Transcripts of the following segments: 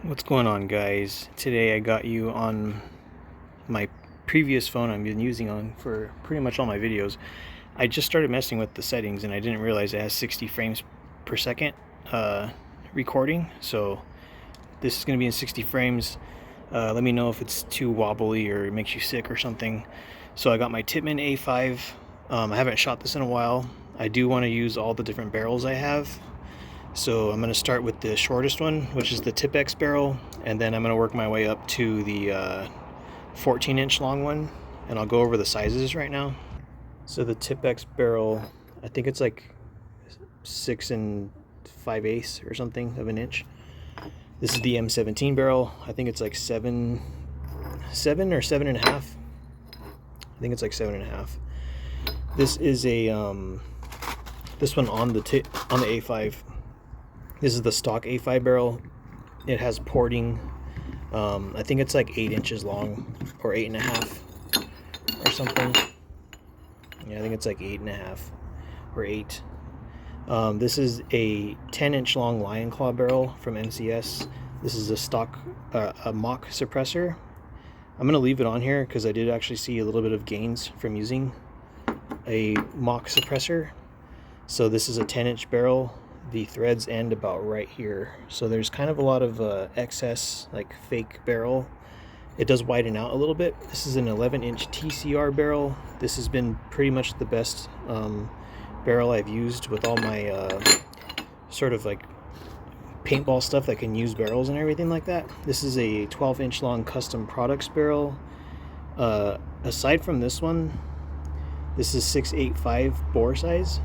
What's going on, guys? Today I got you on my previous phone I've been using on for pretty much all my videos. I just started messing with the settings and I didn't realize it has 60 frames per second recording. So this is going to be in 60 frames. Let me know if it's too wobbly or it makes you sick or something. So I got my Tippmann A5. I haven't shot this in a while. I do want to use all the different barrels I have. So I'm going to start with the shortest one, which is the Tippx barrel, and then I'm going to work my way up to the 14-inch long one, and I'll go over the sizes right now. So the Tippx barrel, I think it's like 6 5/8 or something of an inch. This is the M17 barrel. I think it's like 7 or 7.5. I think it's like 7.5. This is a this one on the A5. This is the stock A5 barrel. It has porting. I think it's like 8 inches long or 8.5 or something. Yeah, I think it's like 8.5 or 8. This is a 10-inch long lion claw barrel from NCS. This is a stock, a mock suppressor. I'm going to leave it on here because I did actually see a little bit of gains from using a mock suppressor. So this is a 10-inch barrel. The threads end about right here, so there's kind of a lot of excess, like fake barrel. It does widen out a little bit. This is an 11-inch TCR barrel. This has been pretty much the best barrel I've used with all my sort of like paintball stuff that can use barrels and everything like that. This is a 12-inch long custom products barrel. Aside from this one, this is 685 bore size.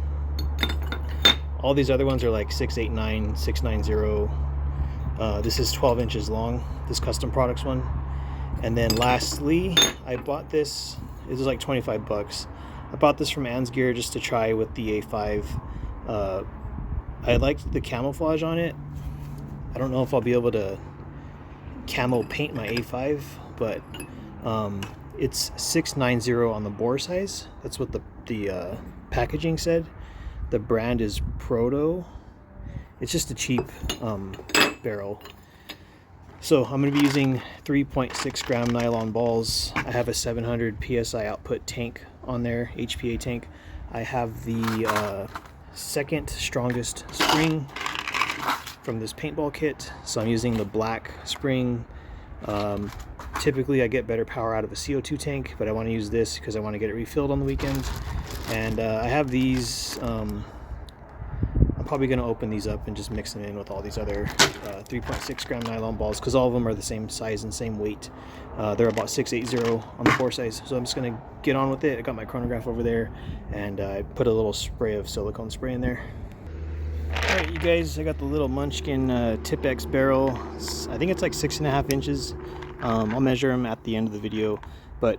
All these other ones are like 689, 690. This is 12 inches long, this custom products one. And then lastly, I bought this. It was like 25 bucks. I bought this from Ann's Gear just to try with the A5. I liked the camouflage on it. I don't know if I'll be able to camo paint my A5, but it's 690 on the bore size. That's what the packaging said. The brand is Chrono. It's just a cheap barrel. So I'm going to be using 3.6 gram nylon balls. I have a 700 psi output tank on there, HPA tank. I have the second strongest spring from this paintball kit. So I'm using the black spring. Typically I get better power out of a CO2 tank, but I want to use this because I want to get it refilled on the weekends. And I have these, I'm probably going to open these up and just mix them in with all these other 3.6 gram nylon balls, because all of them are the same size and same weight. They're about 680 on the bore size. So I'm just going to get on with it. I got my chronograph over there, and I put a little spray of silicone spray in there. Alright, you guys, I got the little Munchkin Tippx barrel. I think it's like 6.5 inches. I'll measure them at the end of the video, but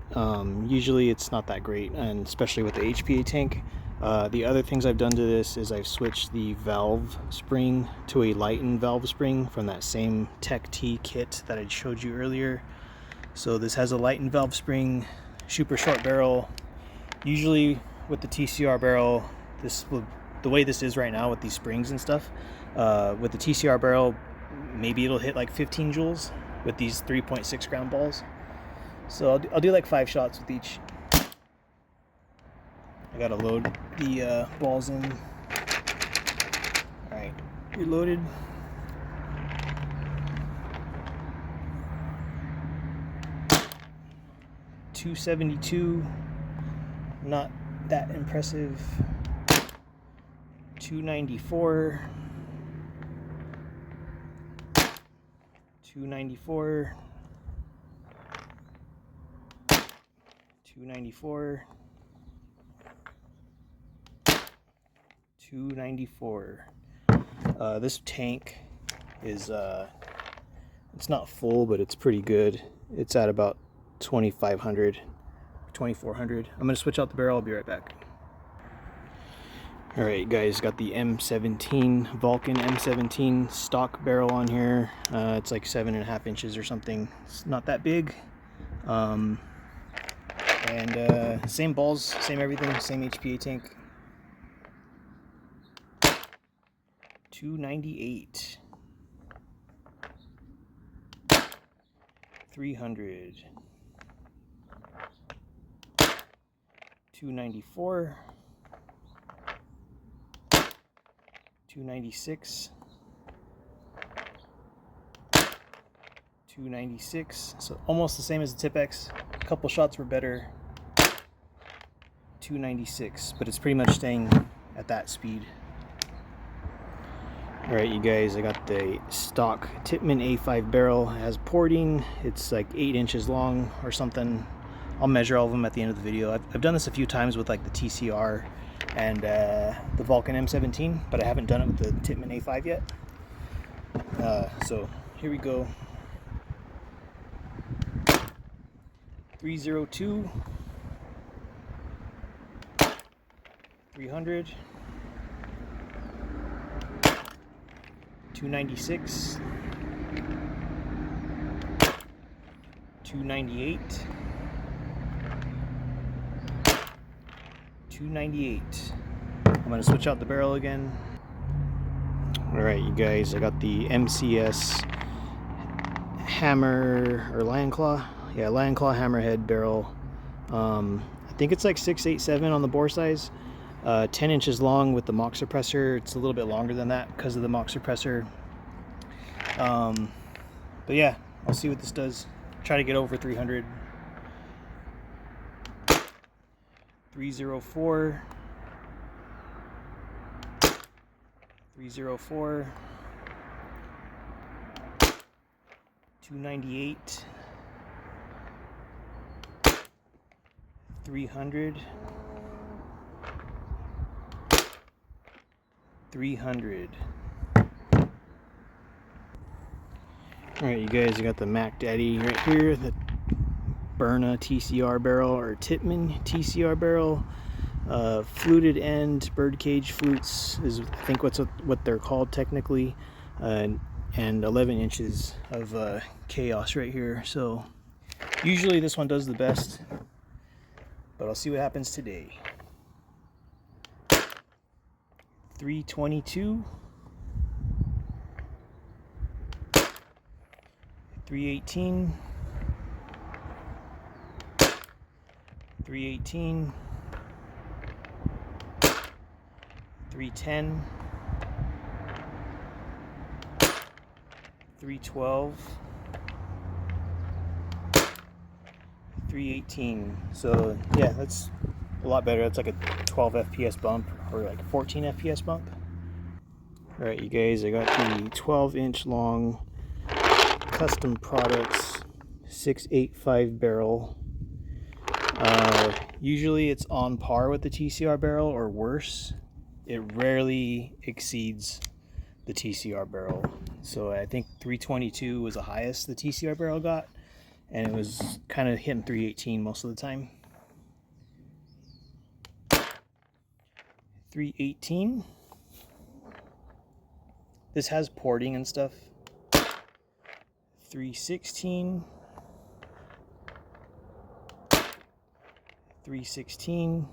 usually it's not that great, and especially with the HPA tank. The other things I've done to this is I've switched the valve spring to a lightened valve spring from that same Tech T kit that I showed you earlier. So this has a lightened valve spring, super short barrel. Usually with the TCR barrel, the way this is right now with these springs and stuff, with the TCR barrel, maybe it'll hit like 15 joules with these 3.6 gram balls. So I'll do like 5 shots with each. I gotta load the balls in. Alright, reloaded. .272, not that impressive. 294. 294. 294. 294. This tank is it's not full, but it's pretty good. It's at about 2500, 2400. I'm gonna switch out the barrel. I'll be right back. All right, guys, got the M17 Vulcan M17 stock barrel on here. It's like 7.5 inches or something. It's not that big. And same balls, same everything, same HPA tank. 298. 300, 294, 296, 296, so almost the same as the Tipp-X. A couple shots were better. 296, but it's pretty much staying at that speed. Alright, you guys, I got the stock Tippmann A5 barrel. It has porting. It's like 8 inches long or something. I'll measure all of them at the end of the video. I've done this a few times with like the TCR and the Vulcan M17, but I haven't done it with the Tippmann A5 yet. So here we go. 302, 300, 296, 298, 298. I'm going to switch out the barrel again. Alright, you guys, I got the MCS hammer or lion claw. Yeah, lion claw hammerhead barrel. I think it's like 687 on the bore size. 10 inches long with the mock suppressor. It's a little bit longer than that because of the mock suppressor. But yeah, I'll see what this does. Try to get over 300. 304. 304. 298. 300. 300. Alright, you guys, I got the Mac Daddy right here, the Berna TCR barrel or Tippmann TCR barrel. Fluted end birdcage flutes is, I think, what they're called technically, and 11 inches of chaos right here. So usually this one does the best, but I'll see what happens today. 322, 318, 318, 310, 312, 318. So yeah, that's a lot better. That's like a 12 FPS bump or like 14 FPS bump. Alright, you guys, I got the 12-inch long Custom Products 685 barrel. Usually it's on par with the TCR barrel or worse. It rarely exceeds the TCR barrel. So I think 322 was the highest the TCR barrel got, and it was kind of hitting 318 most of the time. 318. This has porting and stuff. 316. 316.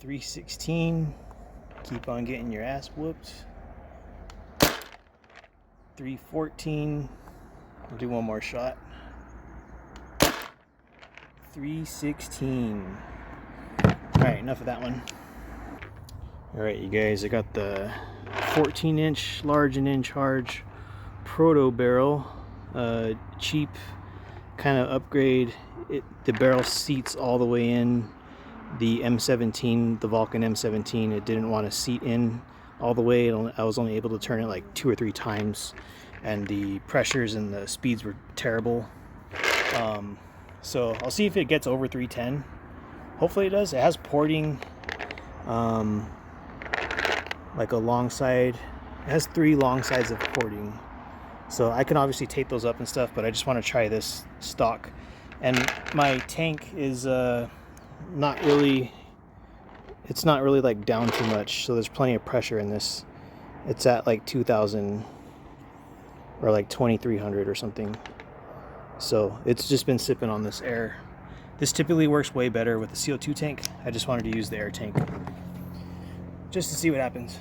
316. Keep on getting your ass whooped. 314. I'll do one more shot. 316. Alright, enough of that one. Alright, you guys, I got the 14-inch large and in charge proto barrel. Cheap kind of upgrade. The barrel seats all the way in. The M17, the Vulcan M17, it didn't want to seat in all the way. I was only able to turn it like 2 or 3 times, and the pressures and the speeds were terrible. So I'll see if it gets over 310. Hopefully it does. It has porting, like a long side. It has 3 long sides of porting, so I can obviously tape those up and stuff, but I just want to try this stock. And my tank is not really like down too much, so there's plenty of pressure in this. It's at like 2000 or like 2300 or something, so it's just been sipping on this air. This typically works way better with the CO2 tank. I just wanted to use the air tank just to see what happens.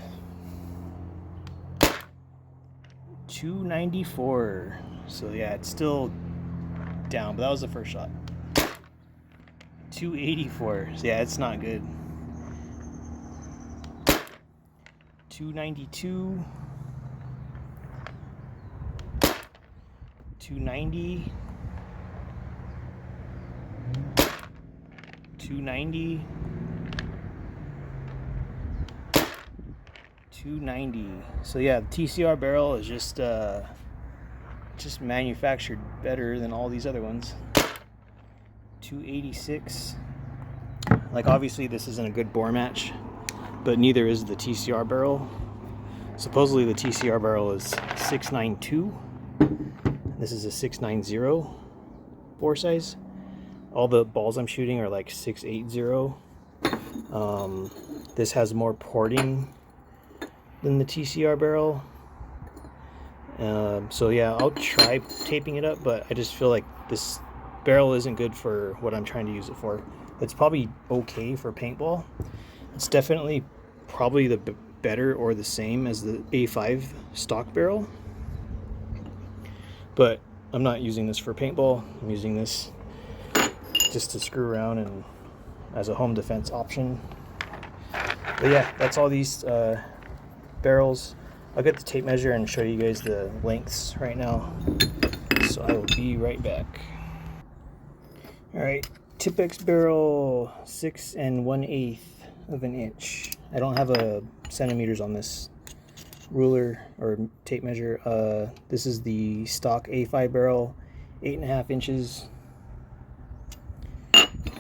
294. So yeah, it's still down, but that was the first shot. 284. So yeah, it's not good. 292. 290. 290. 290. So yeah, the TCR barrel is just manufactured better than all these other ones. 286. Like obviously this isn't a good bore match, but neither is the TCR barrel. Supposedly the TCR barrel is 692. This is a 690 bore size. All the balls I'm shooting are like 680. This has more porting than the TCR barrel. So yeah, I'll try taping it up, but I just feel like this barrel isn't good for what I'm trying to use it for. It's probably okay for paintball. It's definitely probably the better or the same as the A5 stock barrel, but I'm not using this for paintball. I'm using this just to screw around and as a home defense option. But yeah, that's all these barrels. I'll get the tape measure and show you guys the lengths right now. So I will be right back. Alright, Tippmann barrel 6 1/8 of an inch. I don't have a centimeters on this ruler or tape measure. This is the stock A5 barrel, 8.5 inches.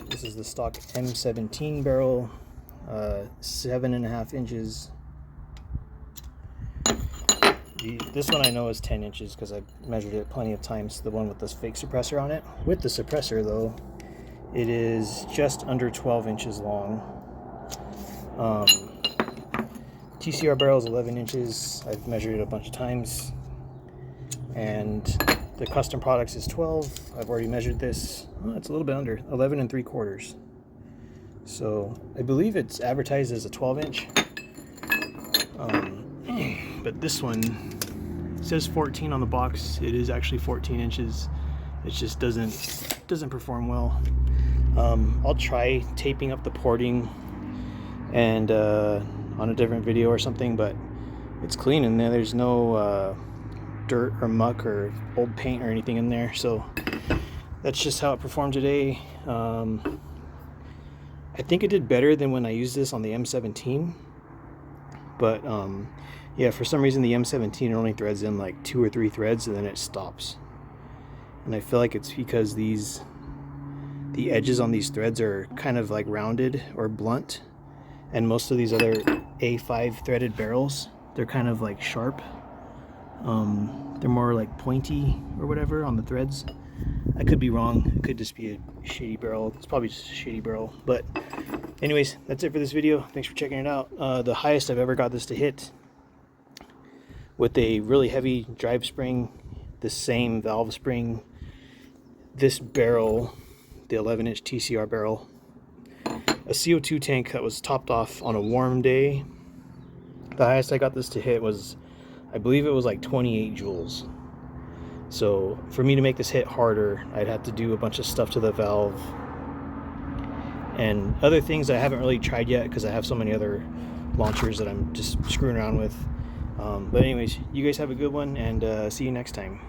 This is the stock M17 barrel, 7.5 inches. This one I know is 10 inches because I've measured it plenty of times, the one with this fake suppressor on it. With the suppressor though, it is just under 12 inches long. TCR barrel is 11 inches. I've measured it a bunch of times. And the custom products is 12. I've already measured this. Oh, it's a little bit under, 11 3/4. So I believe it's advertised as a 12 inch. But this one says 14 on the box. It is actually 14 inches. It just doesn't perform well. I'll try taping up the porting and on a different video or something, but it's clean in there. There's no dirt or muck or old paint or anything in there, so that's just how it performed today. I think it did better than when I used this on the M17, but yeah, for some reason the M17 only threads in like 2 or 3 threads and then it stops, and I feel like it's because the edges on these threads are kind of like rounded or blunt, and most of these other A5 threaded barrels, they're kind of like sharp. They're more like pointy or whatever on the threads. I could be wrong. It could just be a shitty barrel. It's probably just a shitty barrel. But anyways, that's it for this video. Thanks for checking it out. The highest I've ever got this to hit with a really heavy drive spring, the same valve spring, this barrel, the 11-inch TCR barrel, a CO2 tank that was topped off on a warm day. The highest I got this to hit was, I believe it was like 28 joules. So for me to make this hit harder, I'd have to do a bunch of stuff to the valve and other things I haven't really tried yet because I have so many other launchers that I'm just screwing around with. But anyways, you guys have a good one, and see you next time.